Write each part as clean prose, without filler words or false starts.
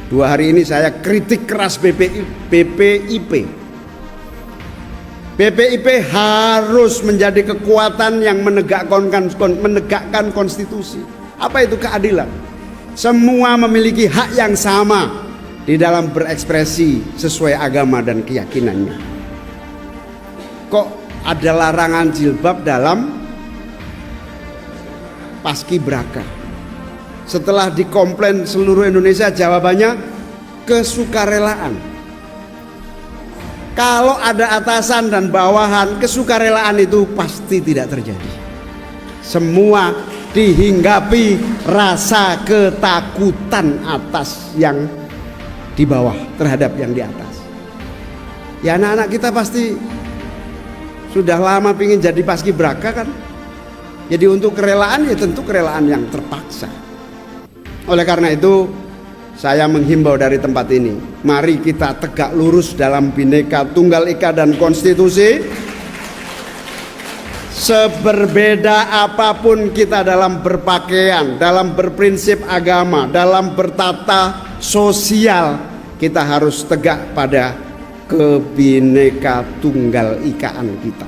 2 hari ini saya kritik keras BPIP. BPIP harus menjadi kekuatan yang menegakkan konstitusi. Apa itu keadilan? Semua memiliki hak yang sama di dalam berekspresi sesuai agama dan keyakinannya. Kok ada larangan jilbab dalam paskibraka? Setelah dikomplain seluruh Indonesia, jawabannya kesukarelaan. Kalau ada atasan dan bawahan, kesukarelaan itu pasti tidak terjadi. Semua dihinggapi rasa ketakutan atas yang di bawah terhadap yang di atas. Ya anak-anak kita pasti sudah lama ingin jadi paskibraka kan. Jadi untuk kerelaan ya tentu kerelaan yang terpaksa. Oleh karena itu saya menghimbau dari tempat ini, mari kita tegak lurus dalam Bhinneka Tunggal Ika dan konstitusi. Seberbeda apapun kita dalam berpakaian, dalam berprinsip agama, dalam bertata sosial, kita harus tegak pada Kebhinneka Tunggal Ikaan kita.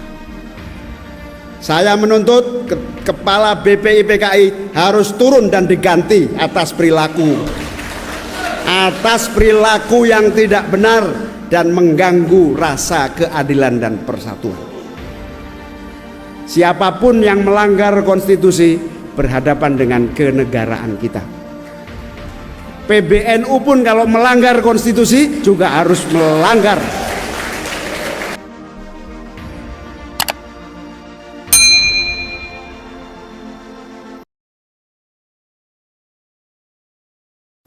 Saya menuntut Kepala BPIPKI harus turun dan diganti atas perilaku yang tidak benar dan mengganggu rasa keadilan dan persatuan. Siapapun yang melanggar konstitusi berhadapan dengan kenegaraan kita. PBNU pun kalau melanggar konstitusi juga harus melanggar.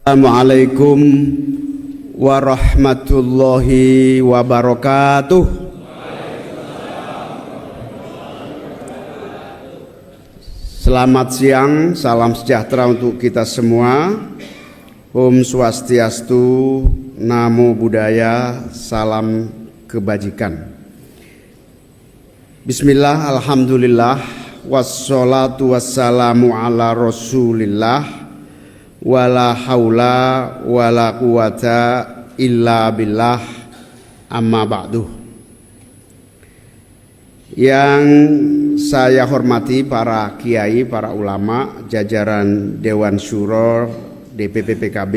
Assalamualaikum warahmatullahi wabarakatuh. Selamat siang, salam sejahtera untuk kita semua. Om Swastiastu, Namo Buddhaya, salam kebajikan. Bismillah, alhamdulillah, wassalatu wassalamu ala rasulillah. Wala haula wala quwata illa billah, amma ba'du. Yang saya hormati para kiai, para ulama, jajaran Dewan Syuro DPP PKB,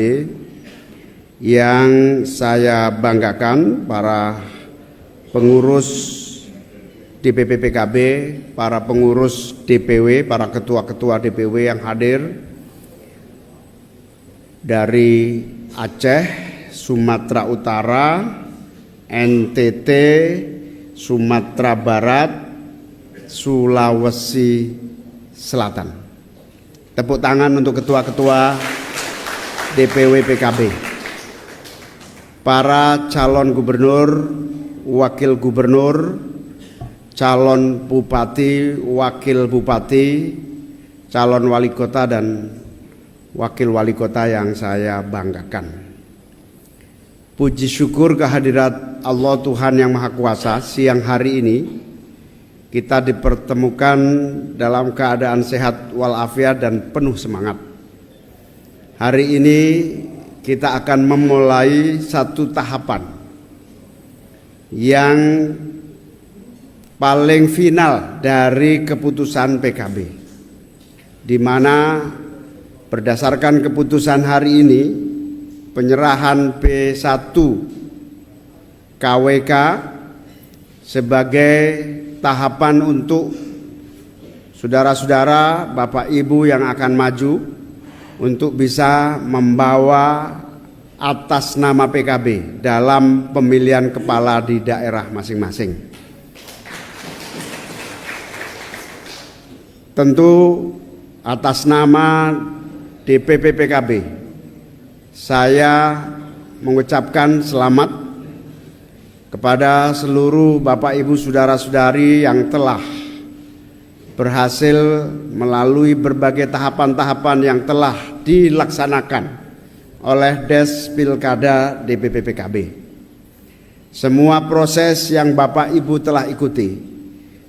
yang saya banggakan para pengurus DPP PKB, para pengurus DPW, para ketua-ketua DPW yang hadir dari Aceh, Sumatera Utara, NTT, Sumatera Barat, Sulawesi Selatan. Tepuk tangan untuk ketua-ketua DPW PKB. Para calon gubernur, wakil gubernur, calon bupati, wakil bupati, calon wali kota dan wakil wali kota yang saya banggakan. Puji syukur kehadirat Allah Tuhan Yang Maha Kuasa, siang hari ini kita dipertemukan dalam keadaan sehat walafiat dan penuh semangat. Hari ini kita akan memulai satu tahapan yang paling final dari keputusan PKB, di mana berdasarkan keputusan hari ini, penyerahan P1 KWK sebagai tahapan untuk saudara-saudara, Bapak Ibu yang akan maju untuk bisa membawa atas nama PKB dalam pemilihan kepala di daerah masing-masing. Tentu atas nama DPP PKB, saya mengucapkan selamat kepada seluruh Bapak Ibu saudara-saudari yang telah berhasil melalui berbagai tahapan-tahapan yang telah dilaksanakan oleh Des Pilkada DPP PKB. Semua proses yang Bapak Ibu telah ikuti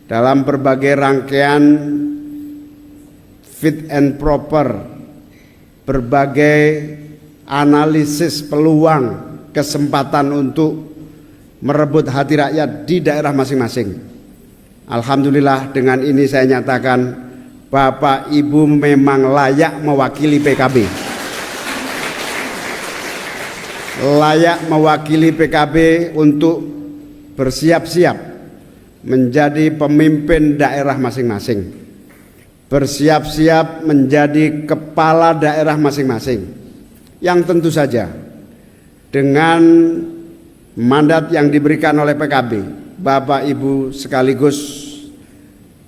dalam berbagai rangkaian fit and proper, berbagai analisis peluang, kesempatan untuk merebut hati rakyat di daerah masing-masing. Alhamdulillah, dengan ini saya nyatakan Bapak Ibu memang layak mewakili PKB. Layak mewakili PKB untuk bersiap-siap menjadi pemimpin daerah masing-masing, bersiap-siap menjadi kepala daerah masing-masing, yang tentu saja dengan mandat yang diberikan oleh PKB, Bapak Ibu sekaligus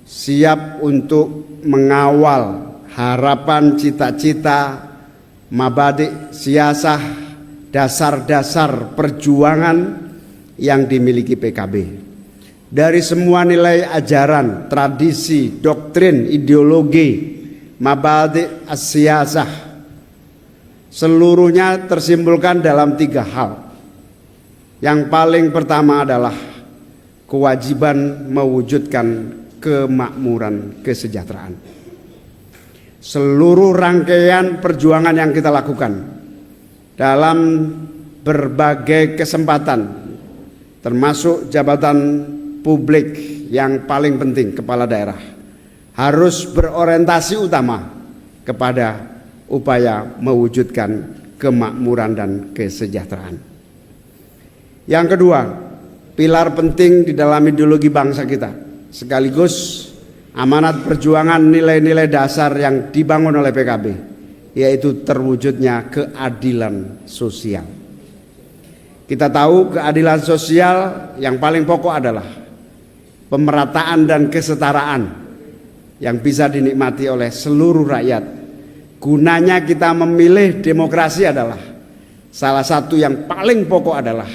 siap untuk mengawal harapan, cita-cita, mabadi, siasah, dasar-dasar perjuangan yang dimiliki PKB. Dari semua nilai ajaran, tradisi, doktrin, ideologi, mabadi, as-siyasah, seluruhnya tersimpulkan dalam 3 hal. Yang paling pertama adalah kewajiban mewujudkan kemakmuran, kesejahteraan. Seluruh rangkaian perjuangan yang kita lakukan dalam berbagai kesempatan, termasuk jabatan publik yang paling penting, kepala daerah, harus berorientasi utama kepada upaya mewujudkan kemakmuran dan kesejahteraan. Yang kedua, pilar penting di dalam ideologi bangsa kita, sekaligus amanat perjuangan nilai-nilai dasar yang dibangun oleh PKB, yaitu terwujudnya keadilan sosial. Kita tahu keadilan sosial yang paling pokok adalah pemerataan dan kesetaraan yang bisa dinikmati oleh seluruh rakyat. Gunanya kita memilih demokrasi adalah salah satu yang paling pokok adalah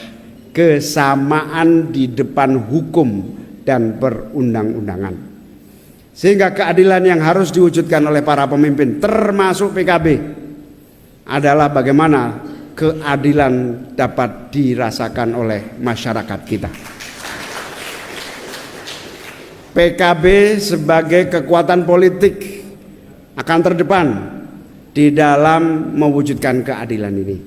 kesamaan di depan hukum dan perundang-undangan. Sehingga keadilan yang harus diwujudkan oleh para pemimpin termasuk PKB adalah bagaimana keadilan dapat dirasakan oleh masyarakat kita. PKB sebagai kekuatan politik akan terdepan di dalam mewujudkan keadilan ini.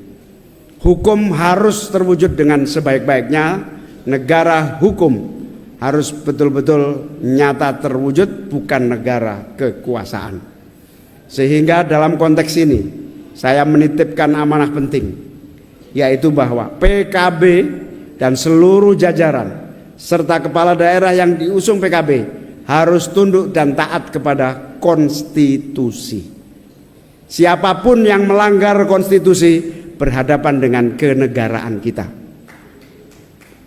Hukum harus terwujud dengan sebaik-baiknya. Negara hukum harus betul-betul nyata terwujud, bukan negara kekuasaan. Sehingga dalam konteks ini saya menitipkan amanah penting, yaitu bahwa PKB dan seluruh jajaran serta kepala daerah yang diusung PKB harus tunduk dan taat kepada konstitusi. Siapapun yang melanggar konstitusi berhadapan dengan kenegaraan kita.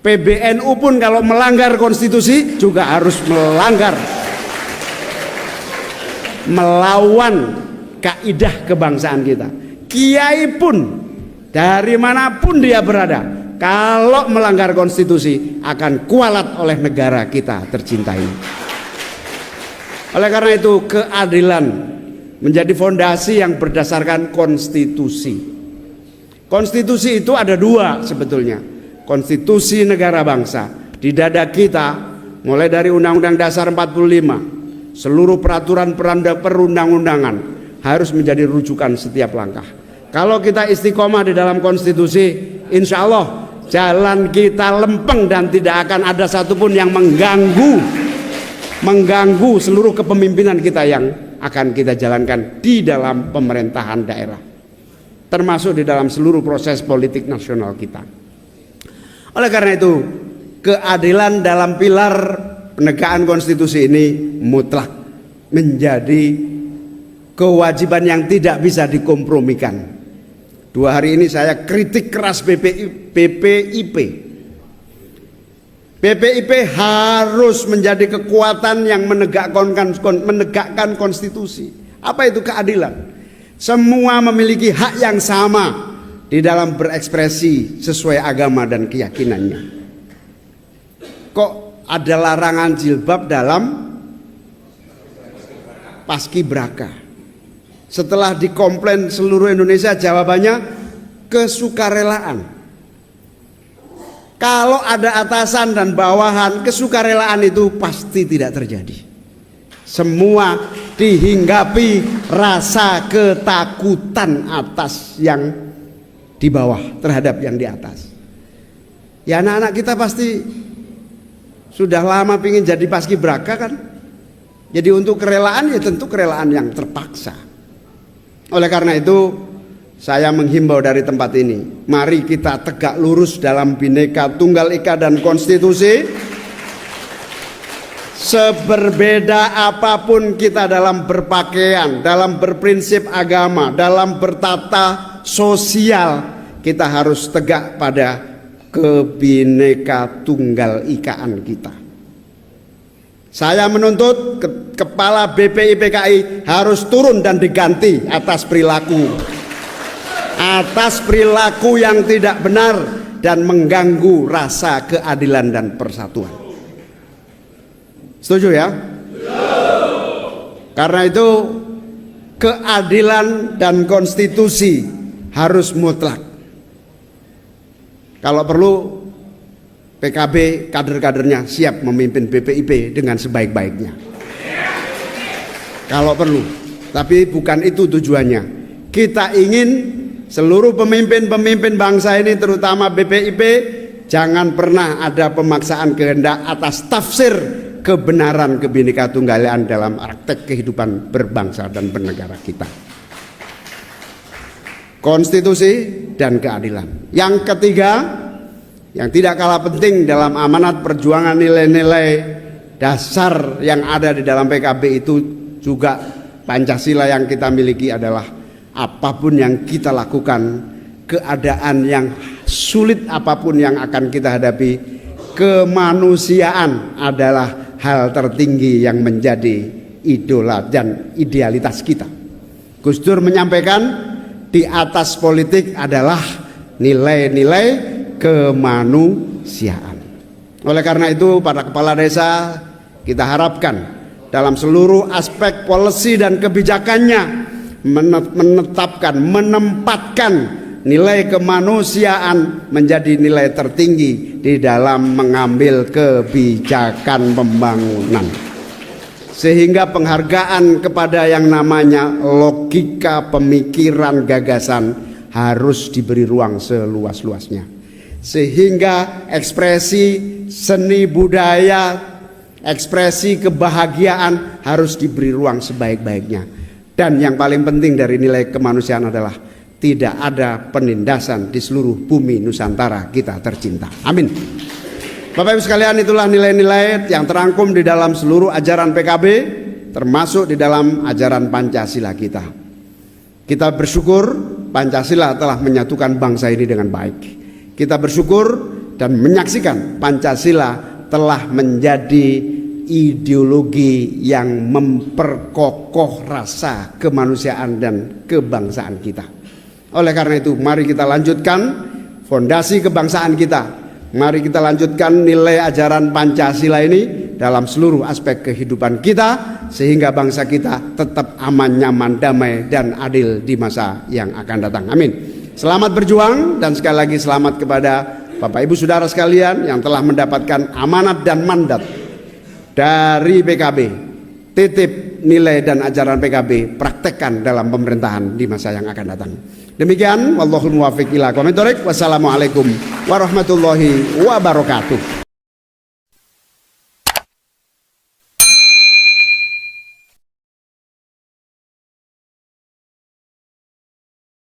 PBNU pun kalau melanggar konstitusi juga harus melawan kaidah kebangsaan kita. Kiai pun dari manapun dia berada, kalau melanggar konstitusi akan kualat oleh negara kita tercinta ini. Oleh karena itu keadilan menjadi fondasi yang berdasarkan konstitusi. Konstitusi itu ada 2 sebetulnya. Konstitusi negara bangsa di dada kita, mulai dari Undang-Undang Dasar 45, seluruh peraturan perundang-undangan harus menjadi rujukan setiap langkah. Kalau kita istiqomah di dalam konstitusi, insya Allah jalan kita lempeng dan tidak akan ada satupun yang mengganggu seluruh kepemimpinan kita yang akan kita jalankan di dalam pemerintahan daerah, termasuk di dalam seluruh proses politik nasional kita. Oleh karena itu, keadilan dalam pilar penegakan konstitusi ini mutlak menjadi kewajiban yang tidak bisa dikompromikan. 2 hari ini saya kritik keras BPIP. BPIP harus menjadi kekuatan yang menegakkan konstitusi. Apa itu keadilan? Semua memiliki hak yang sama di dalam berekspresi sesuai agama dan keyakinannya. Kok ada larangan jilbab dalam paskibraka? Setelah dikomplain seluruh Indonesia, jawabannya kesukarelaan. Kalau ada atasan dan bawahan, kesukarelaan itu pasti tidak terjadi. Semua dihinggapi rasa ketakutan atas yang di bawah terhadap yang di atas. Ya anak-anak kita pasti sudah lama ingin jadi paskibraka kan. Jadi untuk kerelaan ya tentu kerelaan yang terpaksa. Oleh karena itu saya menghimbau dari tempat ini, mari kita tegak lurus dalam Bhinneka Tunggal Ika dan konstitusi. Seberbeda apapun kita dalam berpakaian, dalam berprinsip agama, dalam bertata sosial, kita harus tegak pada kebineka tunggal ikaan kita. Saya menuntut Kepala BPIPKI harus turun dan diganti atas perilaku yang tidak benar dan mengganggu rasa keadilan dan persatuan. Setuju ya? Karena itu keadilan dan konstitusi harus mutlak. Kalau perlu PKB kader-kadernya siap memimpin BPIP dengan sebaik-baiknya. Kalau perlu, tapi bukan itu tujuannya. Kita ingin seluruh pemimpin-pemimpin bangsa ini, terutama BPIP, jangan pernah ada pemaksaan kehendak atas tafsir kebenaran Kebhinneka Tunggalan dalam praktek kehidupan berbangsa dan bernegara kita. Konstitusi dan keadilan. Yang ketiga, yang tidak kalah penting dalam amanat perjuangan nilai-nilai dasar yang ada di dalam PKB itu juga Pancasila yang kita miliki adalah apapun yang kita lakukan, keadaan yang sulit apapun yang akan kita hadapi, kemanusiaan adalah hal tertinggi yang menjadi idola dan idealitas kita. Gus Dur menyampaikan di atas politik adalah nilai-nilai kemanusiaan. Oleh karena itu para kepala desa kita harapkan dalam seluruh aspek policy dan kebijakannya menempatkan nilai kemanusiaan menjadi nilai tertinggi di dalam mengambil kebijakan pembangunan, sehingga penghargaan kepada yang namanya logika pemikiran gagasan harus diberi ruang seluas-luasnya, sehingga ekspresi seni budaya, ekspresi kebahagiaan harus diberi ruang sebaik-baiknya. Dan yang paling penting dari nilai kemanusiaan adalah tidak ada penindasan di seluruh bumi Nusantara kita tercinta. Amin. Bapak Ibu sekalian, itulah nilai-nilai yang terangkum di dalam seluruh ajaran PKB, termasuk di dalam ajaran Pancasila kita. Kita bersyukur Pancasila telah menyatukan bangsa ini dengan baik. Kita bersyukur dan menyaksikan Pancasila telah menjadi ideologi yang memperkokoh rasa kemanusiaan dan kebangsaan kita. Oleh karena itu, mari kita lanjutkan fondasi kebangsaan kita. Mari kita lanjutkan nilai ajaran Pancasila ini dalam seluruh aspek kehidupan kita, sehingga bangsa kita tetap aman, nyaman, damai, dan adil di masa yang akan datang. Amin. Selamat berjuang, dan sekali lagi selamat kepada Bapak Ibu Saudara sekalian yang telah mendapatkan amanat dan mandat dari PKB. Titip nilai dan ajaran PKB, praktekkan dalam pemerintahan di masa yang akan datang. Demikian, wallahul muwaffiq ila aqwamit thoriq. Wassalamualaikum warahmatullahi wabarakatuh.